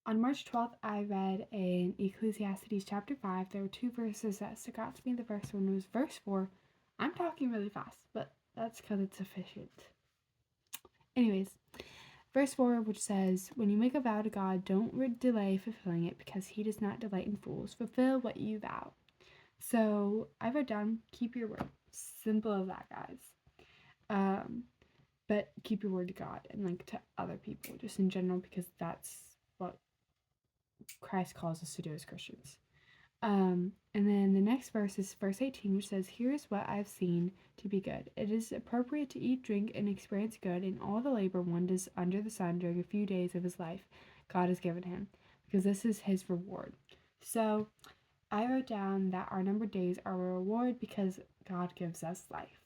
On March 12th, I read in Ecclesiastes chapter 5. There were two verses that stuck out to me. The first one was verse 4. I'm talking really fast, but that's because it's efficient. Anyways, verse 4, which says, "When you make a vow to God, don't delay fulfilling it, because he does not delight in fools. Fulfill what you vow." So I wrote down, keep your word. Simple as that, guys. But keep your word to God and like to other people, just in general, because that's what Christ calls us to do as Christians. And then the next verse is verse 18, which says, "Here is what I've seen to be good. It is appropriate to eat, drink, and experience good in all the labor one does under the sun during a few days of his life God has given him, because this is his reward." So I wrote down that our numbered days are a reward because God gives us life.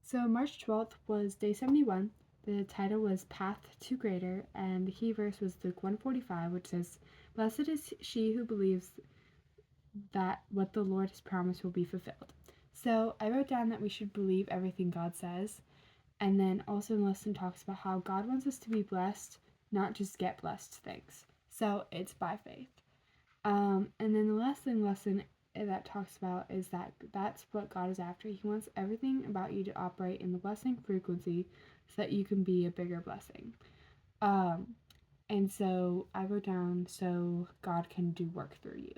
So March 12th was day 71. The title was Path to Greater, and the key verse was Luke 1:45, which says, "Blessed is she who believes that what the Lord has promised will be fulfilled." So I wrote down that we should believe everything God says, and then also the lesson talks about how God wants us to be blessed, not just get blessed things. So it's by faith. And then the lesson that talks about is that that's what God is after. He wants everything about you to operate in the blessing frequency so that you can be a bigger blessing. And so I wrote down, so God can do work through you.